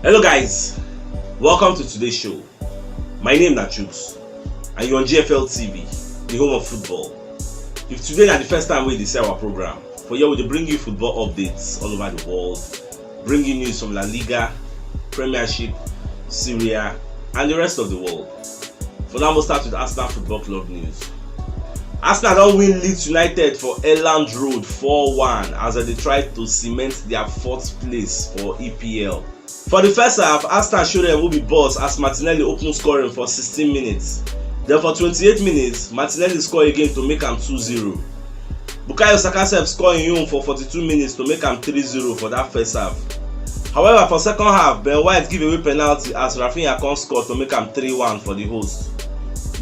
Hello guys, welcome to today's show. My name is Nachooks and you're on GFL TV, the home of football. If today is the first time we see our program, for here we bring you football updates all over the world, bringing news from La Liga, Premiership, Syria and the rest of the world. For now we'll start with Arsenal Football Club news. Arsenal don't win Leeds United for Elland Road 4-1 as they try to cement their 4th place for EPL. For the first half, Arsenal showed them who be boss as Martinelli opened scoring for 16 minutes. Then for 28 minutes, Martinelli scored again to make am 2-0. Bukayo Saka scored in home for 42 minutes to make am 3-0 for that first half. However, for second half, Ben White give away penalty as Rafinha come score to make am 3-1 for the host.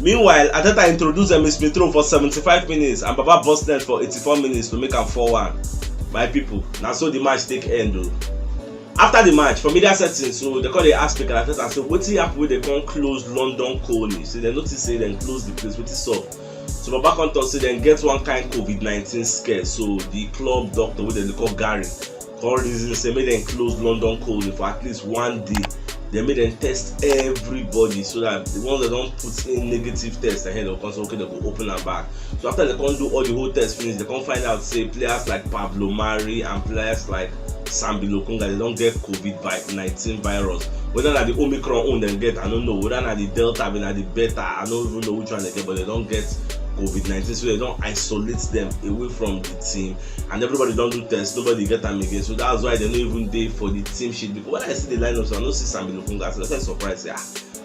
Meanwhile, Arteta introduced Emile Smith Rowe for 75 minutes and Baba Bosnet for 84 minutes to make am 4-1. My people, now so the match take end though. After the match, for media settings, so they call the ask Mikel Arteta and say wetin happen wey they come close London Colney. So they notice say dem close the place, wetin up. So Baba come talk say dem get one kind COVID-19 scare. So the club doctor wey dem dey call Gary come reason say make dem close London Colney for at least one day. They made them test everybody so that the ones that don't put in negative test ahead of console, okay, they go open and back. So after they can't do all the whole test finish, they can't find out say players like Pablo Mari and players like Sambi Lokonga, they don't get COVID-19 virus. Whether that the Omicron own them get, I don't know. Whether that the Delta, I mean, the Beta, I don't even know which one they get, but they don't get COVID-19, so they don't isolate them away from the team, and everybody don't do tests, nobody get them again. So that's why they don't even dey for the team sheet. Because when I see the lineup, so I don't see Sambi Lokonga, so I'm surprised. Say,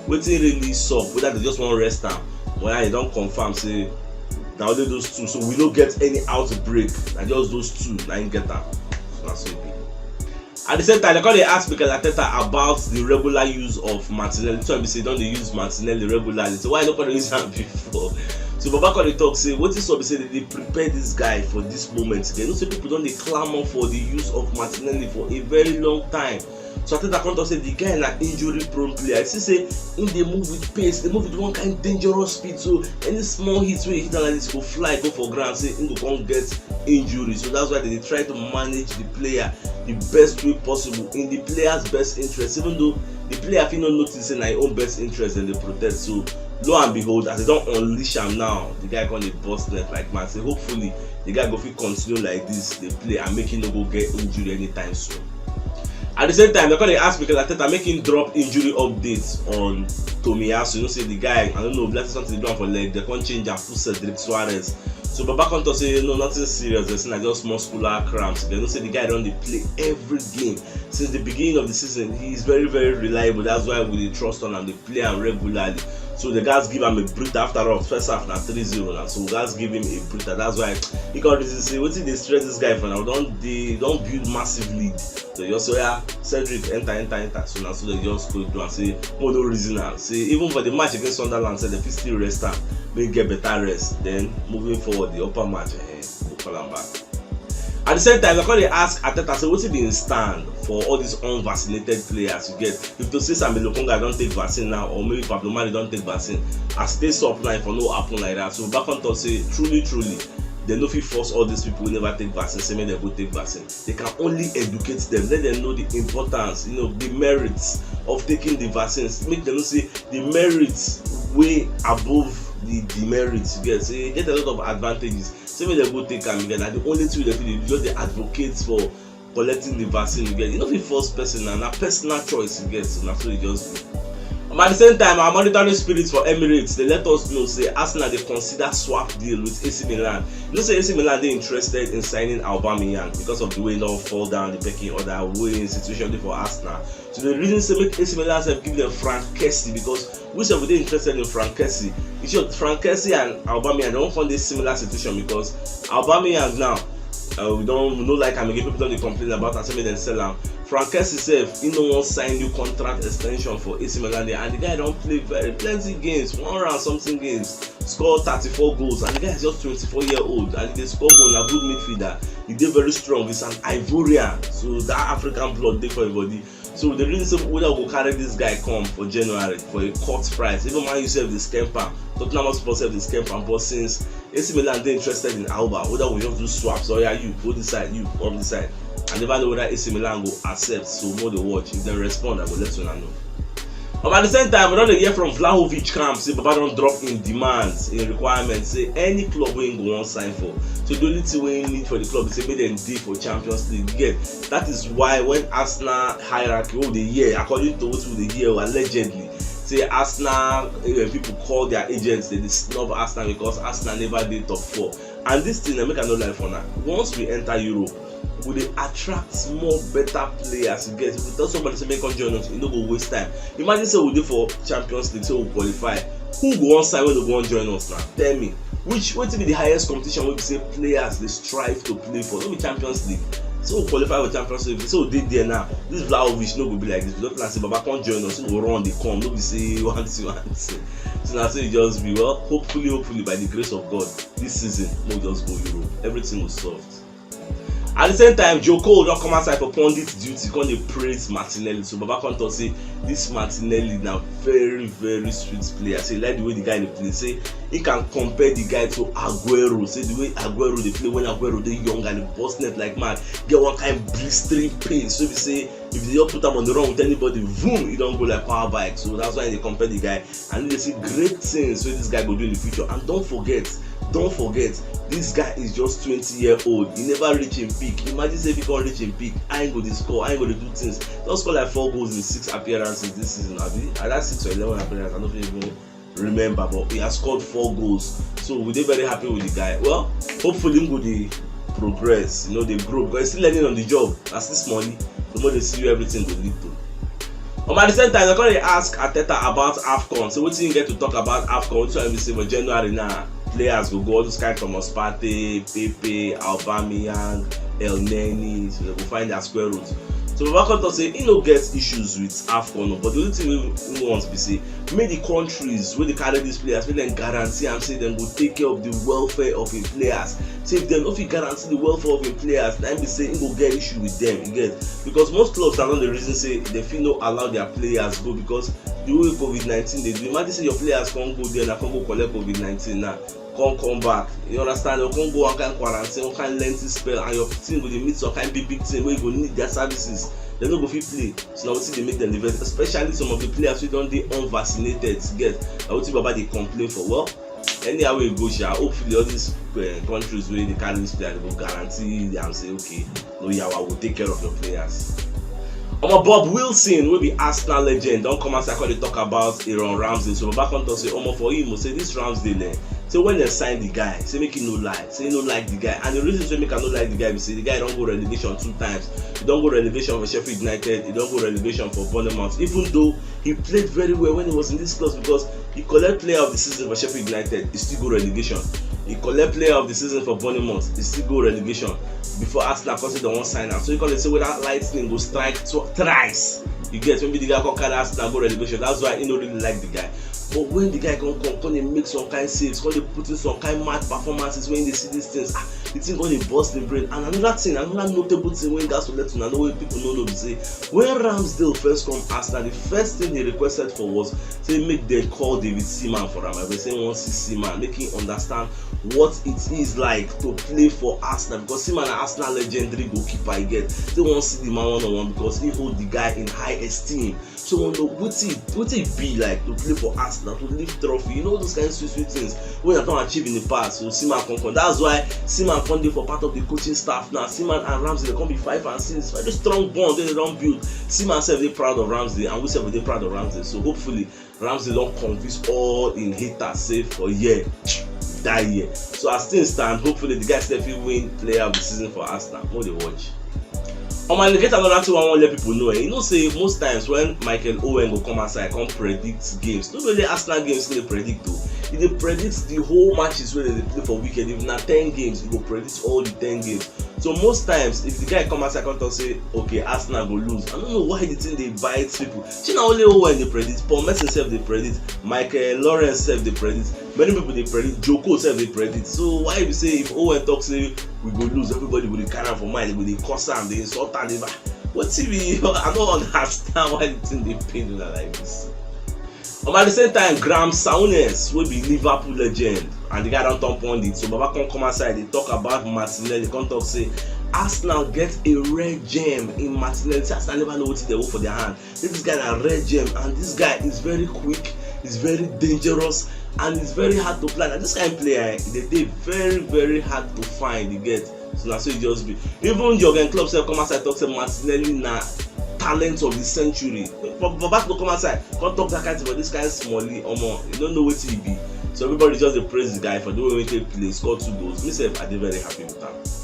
wetin really suck? Whether they just want to rest them, whether they don't confirm say now only those two, so we don't get any outbreak. And just those two, now you get them. So that's what it be. At the same time, they call they ask Mikel Arteta about the regular use of Martinelli. So I be say don't they use Martinelli regularly? So why nobody use him before? So Baba call the talk say what is up? Say they prepare this guy for this moment. They know say people don't they clamor for the use of Martinelli for a very long time. So Arteta come talk say the guy na injury prone player. I see say in they move with pace, they move with one kind of dangerous speed. So any small hits where he hit like this go fly, go for ground, say he go come get injury. So that's why they try to manage the player the best way possible in the player's best interest. Even though the player fit not notice in their own best interest and they protect. So lo and behold, as they don't unleash him now, the guy gonna bust net like man. Say hopefully the guy go fit continue like this, they play and make him no go get injury anytime soon. At the same time, they're going to ask because Arteta make him drop injury updates on Tomiyasu. You know, say the guy, I don't know, bless something they do for leg, they can't change and put Cedric Suarez. So Baba come to say no, nothing serious, there's like just muscular cramps. They don't say the guy don't play every game. Since the beginning of the season, he is very, very reliable. That's why we trust on him, they play him regularly. So the guys give him a breather after all. First half now 3-0 now. So guys give him a breather. That's why he got reason to say, what did they stress this guy for now? Don't build massive lead. So you also Cedric enter. So now so they just go through and say, oh no reason now. Say even for the match against Sunderland, say they still rest time, may get better rest. Then moving forward the upper match, we'll call them back. At the same time, they're going to ask Arteta, so what's it been stand for all these unvaccinated players you get? If to say Sambi Lokonga don't take vaccine now, or maybe Pablo Mari don't take vaccine, as they stop now for no happen like that. So back on to say, truly, they no fit force all these people who never take vaccine, say make them go take vaccine. They can only educate them, let them know the importance, the merits of taking the vaccines. Make them know say the merits way above the demerits. You get, so you get a lot of advantages. Say make them go take them again. And the only thing they feel just the advocates for collecting the vaccine. You get, you know, the first person and a personal choice you get. So that's what you just do. At the same time, our monitoring spirits for Emirates, they let us know say Arsenal they consider swap deal with AC Milan. You know say AC Milan they interested in signing Aubameyang because of the way now fall down the pecking order, way situation for Arsenal. So the reason say make AC Milan have give them Frank Kessie because we say they interested in Frank Kessie. It's your Frank Kessie and Aubameyang they don't find this similar situation because Aubameyang now we don't know like I'm again people don't complain about and say make them sell him. Frank Kessie himself, he no one sign new contract extension for AC Milan and the guy don't play plenty games, 100 something games, score 34 goals and the guy is just 24-year-old and he score goal na good midfielder. He did very strong. He's an Ivorian, so that African blood dey for everybody. So the reason say whether we go carry this guy come for January for a cut price, even Man U sef dey scam am, Tottenham Hotspur sef dey scam am, but since AC Milan dey interested in Alba, whether we just do swaps or you go this side, you come this side. I never know whether AC Milan go accept, so more dey watch. If they respond, I go let una know. At the same time, we don dey hear from Vlahovic camp say Baba don drop in demands, in requirements, say any club wey him go wan sign for. So the only thing wey him need for the club is say make dem dey for Champions League. Again, that is why when Arsenal hierarchy wey dey hear, according to what we dey hear allegedly, say Arsenal people call their agents, they snub Arsenal because Arsenal never dey top 4. And this thing, make I no lie for now, once we enter Europe, we dey attract more better players. You get, if you tell somebody say make come join us, you no go waste time. Imagine say we dey for Champions League, say we qualify, who go wan sign when they go wan join us now? Tell me, wetin be the highest competition wey be say players dey strive to play for? No be Champions League. So we qualify for Champions League, so we dey there now. This Vlahovic no go be like this. We don't plan say Baba come join us, he go run, dey come. No be say one thing. So na so it just be. Well, hopefully by the grace of God, this season no just go Europe. Everything will solved. At the same time, Joe Cole don come outside for pundit duty, come dey praise Martinelli. So Baba come talk say this Martinelli na very sweet player. Say like the way the guy dey play. Say he can compare the guy to Aguero. Say the way Aguero dey play when Aguero dey young and he burst net like mad, get one kind blistering pace. So we say if they just put am on the run with anybody, boom, he don go like power bike. So that's why they compare the guy, and they see great things wey this guy go do in the future. And don't forget, this guy is just 20-year-old. He never reach him peak. Imagine say if he can't reach him peak, I ain't go to score, I ain't go to do things. Just score like 4 goals in 6 appearances this season. I that 6 or 11 appearances, I don't even remember, but he has scored 4 goals. So we dey very happy with the guy. Well, hopefully him go dey progress, they grow, because he's still learning on the job. That's this money. The more they see you, everything will lead to. At the same time, they're going to ask Arteta about AFCON. So what do you get to talk about AFCON? What do you say for January now? Players will go all those kind from Ospate, Pepe, Aubameyang, El Neni, so they will find their square roots. So Baba Konto say he no get issues with AFCON, but the only thing we want to be say, make the countries where they carry these players, make them guarantee and say them will take care of the welfare of the players. So if them, if you guarantee the welfare of the players, then be say he go get issue with them. You get, because most clubs are not the reason say they feel no allow their players go because the way COVID-19 they do. Imagine say your players can't go there and can't go collect COVID-19 now. Can't come back, you understand? You can't go on kind quarantine, on kind lengthy spell, and your team will meet some kind big team where you will need their services. They don't go fit play. So now we see they make them event, especially some of the players who don't they unvaccinated to get. I would see Baba they complain for well. Anyhow we go, hopefully all these countries where they carry this player, they will guarantee and say, okay, no, yeah, I will take care of your players. Bob Wilson will be Arsenal legend. Don't come outside when they talk about Aaron Ramsey. So Baba Konto say, for him, say this Ramsey. So when they sign the guy, say make him no lie, say no like the guy. And the reason say make him no like the guy, we say the guy don't go relegation 2 times. He don't go relegation for Sheffield United, he don't go relegation for Bournemouth. Even though he played very well when he was in this class, because he collect player of the season for Sheffield United, he still go relegation. He collect player of the season for Bournemouth, he still go relegation. Before Arsenal consider one sign out. So you can say with that lightning go strike thrice. You get, maybe the guy can carry Arsenal go relegation. That's why he don't really like the guy. But when the guy come and make some kind saves, when they put in some kind mad performances, when they see these things, the thing going to burst the brain. And another notable thing when guys will let you know what people know to say, when Ramsdale first come Arsenal, the first thing he requested for was say make them call David Seaman for him. I was saying want to see Seaman, make him understand what it is like to play for Arsenal, because Seaman an Arsenal legendary goalkeeper. I get they want to see the man one-on-one because he hold the guy in high esteem. So what it be like to play for Arsenal, to lift trophy, those kind of sweet things when you don't achieve in the past. So Seaman come. That's why Seaman come for part of the coaching staff now. Seaman and Ramsey they come be 5 and 6. Very strong bond they don't build. Seaman self they proud of Ramsey, and we self they proud of Ramsey. So hopefully Ramsey don't convince all in haters say for that year. So as things stand, hopefully the guys still win player of the season for Arsenal. More they watch. Get another thing I want to let people know. Say most times when Michael Owen will come outside, come predict games. Not really Arsenal games they predict though. They predict the whole matches where they play for weekend. If not 10 games, he will predict all the 10 games. So most times, if the guy come outside and say, okay, Arsenal go lose, I don't know why the thing they bite people. See now only Owen they predict, Paul Merson self they predict, Michael Lawrence self they predict, many people they predict, Joko self they predict. So why you say if Owen talks say we go lose, everybody will carry for mind, they will curse am, they insult am, what TV? I don't understand why the thing they pain like this. At the same time, Graham Souness will be Liverpool legend, and the guy don't talk on it. So Baba come outside, they talk about Martinelli, they come talk say Arsenal get a rare gem in Martinelli. Arsenal never know what they want for their hand. This guy is a rare gem, and this guy is very quick, he's very dangerous, and it's very hard to plan. And this kind of player, they very, very hard to find. You get, so that's what it just be. Even Jurgen Klopp said, come outside, talk to Martinelli na talent of the century. For back to come outside, can't talk that kind of this guy smally, you don't know what he be. So everybody just praise the guy for the way he play, score 2 goals. Myself, I did very happy with that.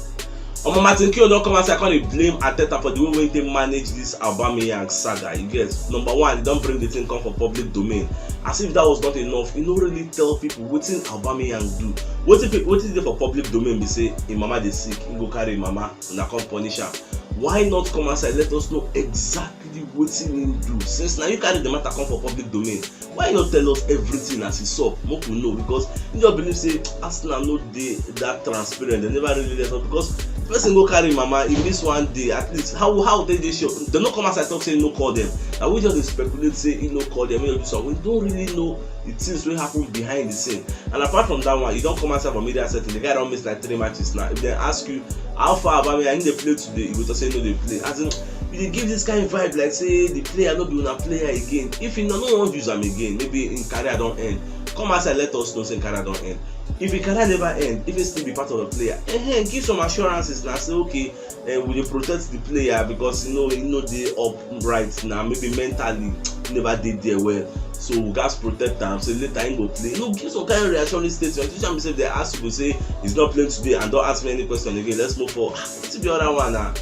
Martin Keown don't come outside, can't blame Arteta for the way they manage this Aubameyang saga. You get, number one, they don't bring the thing come for public domain. As if that was not enough, you don't really tell people what thing Aubameyang do. What is it for public domain? They say, "Hey, mama they sick, you go carry mama, and I come punish her." Why not come outside? Let us know exactly what he do. Since now you carry the matter come for public domain, why not tell us everything as it's up? More to know, because you just believe say Arsenal no dey that transparent. They never really let us, because the person go carry mama, he miss one day at least. How they show? They no come outside talk say no call them. And we just speculate say he no call them. We don't really know the things wey happen behind the scene. And apart from that one, you don't come outside for media setting. The guy don't miss like 3 matches now. If they ask you how far Aubameyang they play today, you go to say no they play. As in, you give this kind of vibe like say the player no be una player again. If you no wan use am again, maybe in career don't end. Come outside, let us know say career don't end. If your career never end, if it still be part of the player, give some assurances now. Say okay, will you protect the player because you know they upright now. Maybe mentally never did there well. So we guys protect them. So later he go play. Give some kind of reassuring statement. Teach them say they ask you say he's not playing today and don't ask me any question again. Let's move forward. To the other one now.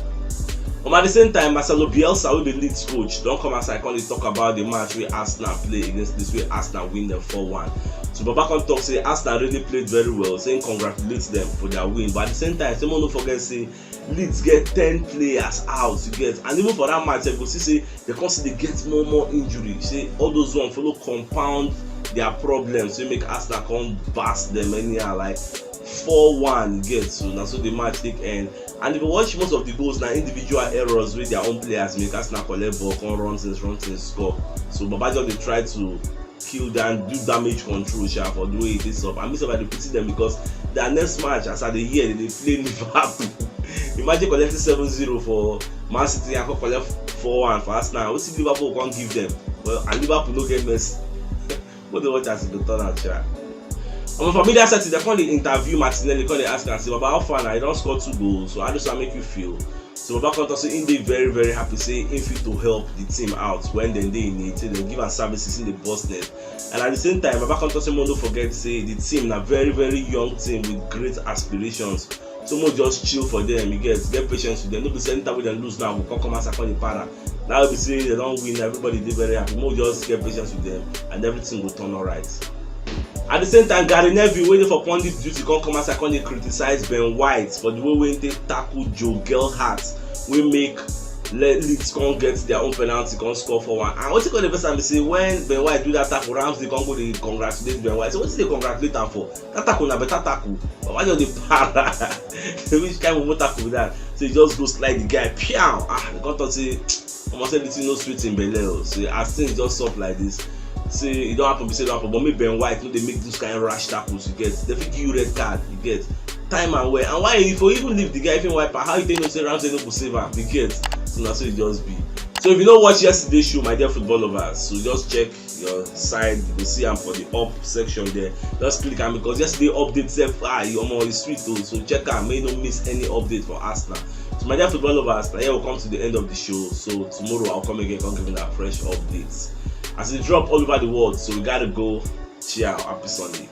At the same time, Marcelo Bielsa, who be the Leeds coach, don't come outside and talk about the match where Arsenal play against this way Arsenal win them 4-1. So Baba can talk say Arsenal really played very well, saying congratulates them for their win. But at the same time, someone don't forget say Leeds get 10 players out to get, and even for that match, they go see say they constantly get more injury. Say all those ones follow compound their problems, so make Arsenal come bust them anyhow like 4-1 get. So now so the match take end. And if you watch most of the goals now, individual errors with their own players make Arsenal collect ball, come run things, score. So Baba just they try to kill them, do damage control for the way it is up. And myself I pity them because their next match as at the year they play Liverpool. Imagine collecting 7-0 for Man City and collect 4-1 for Arsenal. What if Liverpool can't give them? Well, and Liverpool no get mess. What they watch as the turn out chat. For media setting, they come interview Martinelli, come ask and say, "Baba, how far now? You don't score 2 goals, so how does that make you feel?" So Baba come to say, "In they very, very happy, say in fit to help the team out when they need, say they give us services in the boss net." And at the same time, Baba come to say, "Don't forget, say the team na very, very young team with great aspirations. So more just chill for them. You get patience with them. Don't be saying that we dem lose now, we come as a the para. Now we be saying they don't win, everybody dey very happy. More just get patience with them, and everything will turn alright." At the same time, Gary Neville waiting for pundit duty come outside and criticize Ben White for the way they tackle Joe Gelhardt. We make Leeds come get their own penalty, come score for 1. And what you call the first time they say when Ben White do that tackle, Ramsey come go they congratulate Ben White. So what is they congratulate them for? That tackle na better tackle. But why don't they para? Which kind of tackle with that? So you just go slide the guy, piao. They come to say almost everything no sweet in Bele. So as things just soft like this. Say it don't happen, say it don't happen, but maybe Ben White, they make those kind of rash tackles, you get. They give you red card, you get. Time and where. And why if you even leave the guy, if you wipe out, how you think no say Ramsey no go save him, you get. So that's what it just be. So if you don't watch yesterday's show, my dear football lovers, so just check your side, you will see them for the up section there. Just click on because yesterday update self is sweet too. So check out, may not miss any update for Arsenal. So my dear football lovers, here we'll come to the end of the show. So tomorrow I'll come again, come giving our fresh updates. As it drop all over the world, so we gotta go. Ciao, happy Sunday.